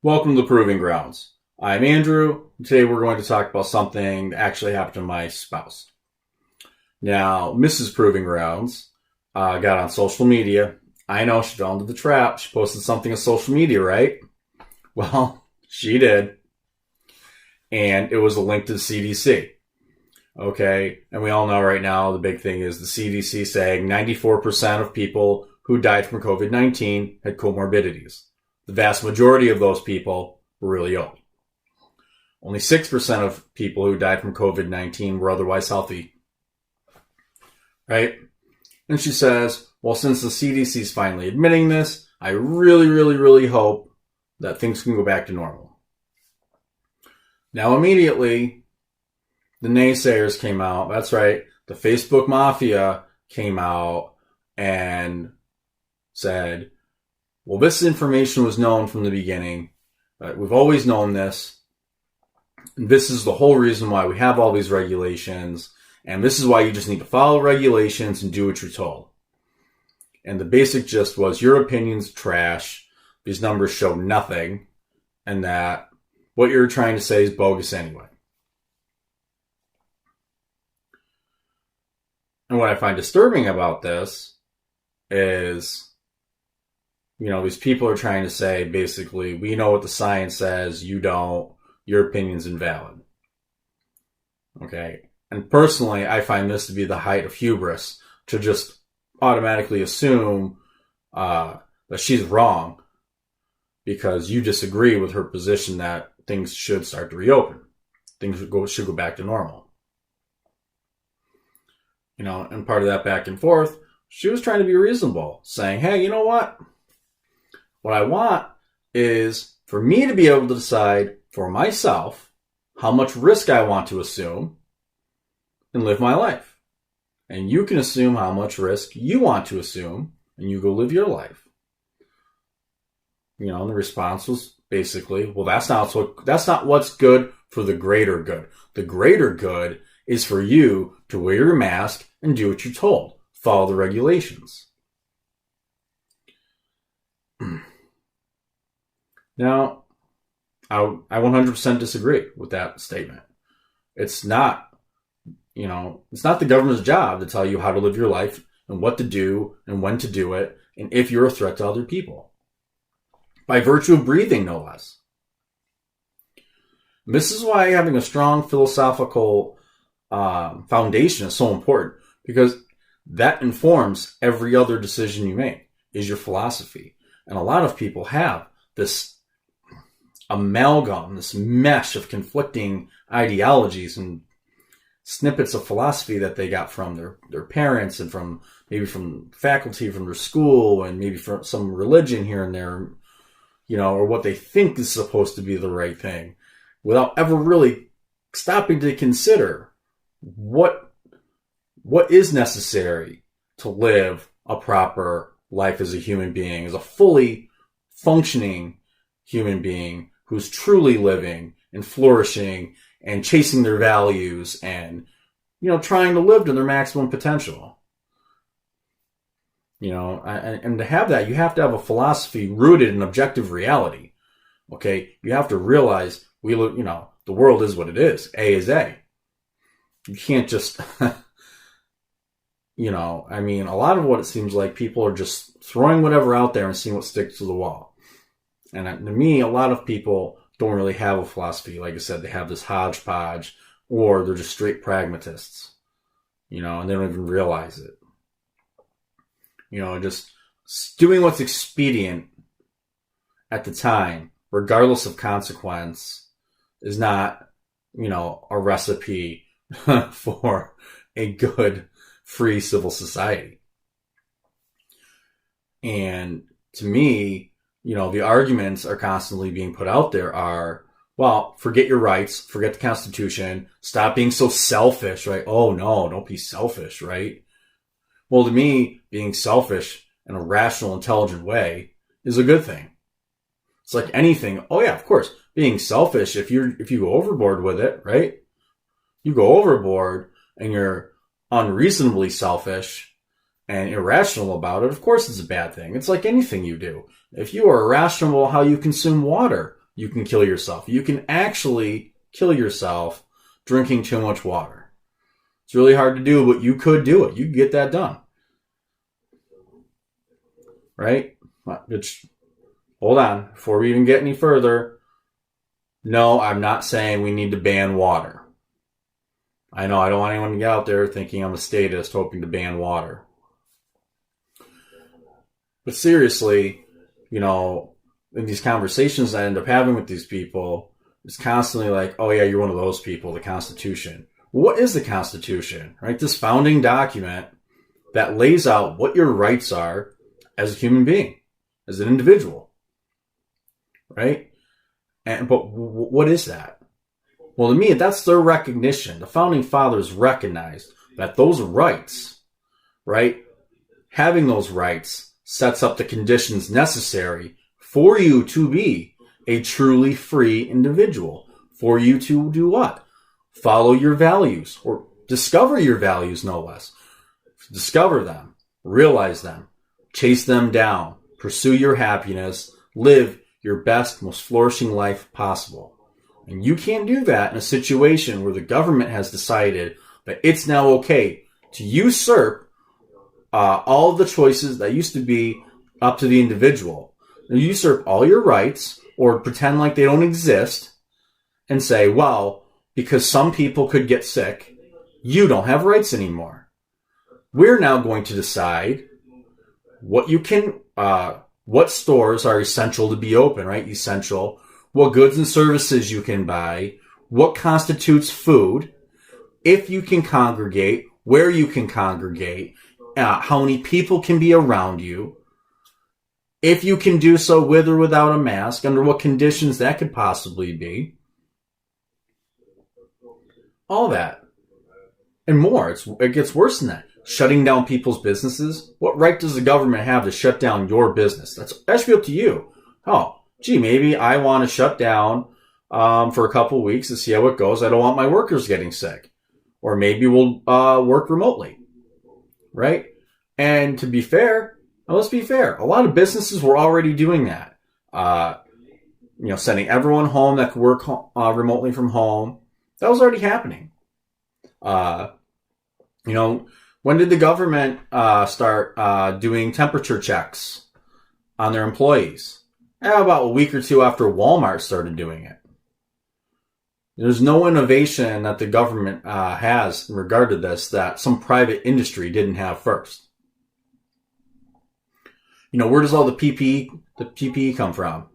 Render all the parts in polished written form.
Welcome to the Proving Grounds. I'm Andrew. Today we're going to talk about something that actually happened to my spouse. Now, Mrs. Proving Grounds got on social media. I know she fell into the trap. She posted something on social media, right? Well, she did. And it was a link to the CDC. Okay, and we all know right now the big thing is the CDC saying 94% of people who died from COVID-19 had comorbidities. The vast majority of those people were really old. Only 6% of people who died from COVID-19 were otherwise healthy. Right? And she says, well, since the CDC is finally admitting this, I really hope that things can go back to normal. Now, immediately, the naysayers came out. That's right. The Facebook Mafia came out and said, well, this information was known from the beginning. We've always known this. And this is the whole reason why we have all these regulations. And this is why you just need to follow regulations and do what you're told. And the basic gist was your opinion's trash. These numbers show nothing. And that what you're trying to say is bogus anyway. And what I find disturbing about this is, these people are trying to say, basically, we know what the science says, you don't, your opinion's invalid. Okay? And personally, I find this to be the height of hubris, to just automatically assume that she's wrong because you disagree with her position that things should start to reopen. Things should go back to normal. And part of that back and forth, she was trying to be reasonable, saying, hey, you know what? What I want is for me to be able to decide for myself how much risk I want to assume and live my life. And you can assume how much risk you want to assume and you go live your life. And the response was basically, well, that's not what's good for the greater good. The greater good is for you to wear your mask and do what you're told. Follow the regulations. Now, I 100% disagree with that statement. It's not the government's job to tell you how to live your life and what to do and when to do it and if you're a threat to other people. By virtue of breathing, no less. This is why having a strong philosophical foundation is so important, because that informs every other decision you make, is your philosophy. And a lot of people have this amalgam, this mesh of conflicting ideologies and snippets of philosophy that they got from their parents and from faculty from their school and maybe from some religion here and there, or what they think is supposed to be the right thing, without ever really stopping to consider what is necessary to live a proper life as a human being, as a fully functioning human being who's truly living and flourishing and chasing their values and, trying to live to their maximum potential. And to have that, you have to have a philosophy rooted in objective reality. Okay? You have to realize the world is what it is. A is A. You can't just, a lot of what it seems like people are just throwing whatever out there and seeing what sticks to the wall. And to me, a lot of people don't really have a philosophy. Like I said, they have this hodgepodge, or they're just straight pragmatists, and they don't even realize it. Just doing what's expedient at the time, regardless of consequence, is not, a recipe for a good, free civil society. And to me, the arguments are constantly being put out there are, well, forget your rights, forget the Constitution, stop being so selfish, right? Oh no, don't be selfish, right? Well, to me, being selfish in a rational, intelligent way is a good thing. It's like anything. Oh yeah, of course, being selfish, if you go overboard with it, right? You go overboard and you're unreasonably selfish and irrational about it, of course it's a bad thing. It's like anything you do. If you are irrational how you consume water, you can kill yourself. You can actually kill yourself drinking too much water. It's really hard to do, but you could do it. You could get that done. Right? Hold on. Before we even get any further, no, I'm not saying we need to ban water. I know I don't want anyone to get out there thinking I'm a statist hoping to ban water. But seriously, in these conversations I end up having with these people, it's constantly like, oh yeah, you're one of those people, the Constitution. What is the Constitution, right? This founding document that lays out what your rights are as a human being, as an individual, right? But what is that? Well, to me, that's their recognition. The founding fathers recognized that those rights, right, having those rights sets up the conditions necessary for you to be a truly free individual. For you to do what? Follow your values, or discover your values, no less. Discover them, realize them, chase them down, pursue your happiness, live your best, most flourishing life possible. And you can't do that in a situation where the government has decided that it's now okay to usurp all of the choices that used to be up to the individual. They usurp all your rights, or pretend like they don't exist, and say, well, because some people could get sick, you don't have rights anymore. We're now going to decide what you can, what stores are essential to be open, right? Essential. What goods and services you can buy, what constitutes food, if you can congregate, where you can congregate, how many people can be around you, if you can do so with or without a mask, under what conditions that could possibly be. All that. And more. It gets worse than that. Shutting down people's businesses. What right does the government have to shut down your business? That should be up to you. Oh, gee, maybe I want to shut down for a couple of weeks to see how it goes. I don't want my workers getting sick. Or maybe we'll work remotely. Right? And to be fair, let's be fair. A lot of businesses were already doing that. Sending everyone home that could work remotely from home. That was already happening. When did the government start doing temperature checks on their employees? About a week or two after Walmart started doing it. There's no innovation that the government has in regard to this that some private industry didn't have first. Where does all the PPE come from?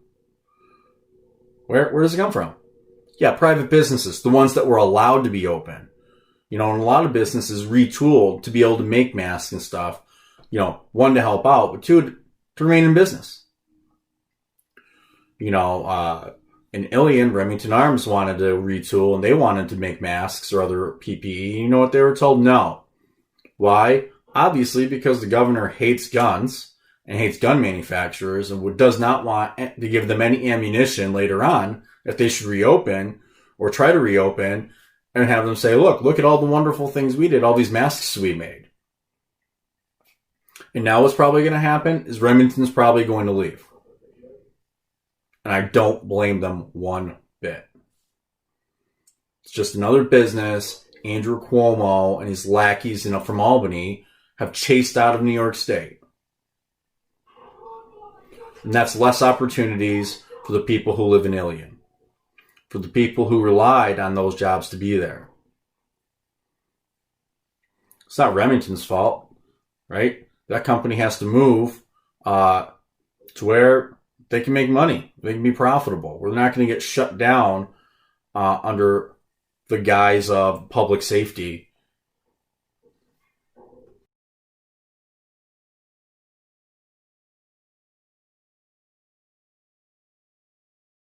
Where does it come from? Yeah, private businesses, the ones that were allowed to be open. And a lot of businesses retooled to be able to make masks and stuff. One, to help out, but two, to remain in business. In Ilion, Remington Arms wanted to retool, and they wanted to make masks or other PPE. You know what they were told? No. Why? Obviously, because the governor hates guns and hates gun manufacturers and does not want to give them any ammunition later on if they should reopen or try to reopen and have them say, look at all the wonderful things we did, all these masks we made. And now what's probably going to happen is Remington's probably going to leave. And I don't blame them one bit. It's just another business Andrew Cuomo and his lackeys from Albany have chased out of New York State. And that's less opportunities for the people who live in Ilion, for the people who relied on those jobs to be there. It's not Remington's fault, right? That company has to move to where they can make money. They can be profitable. We're not going to get shut down under the guise of public safety.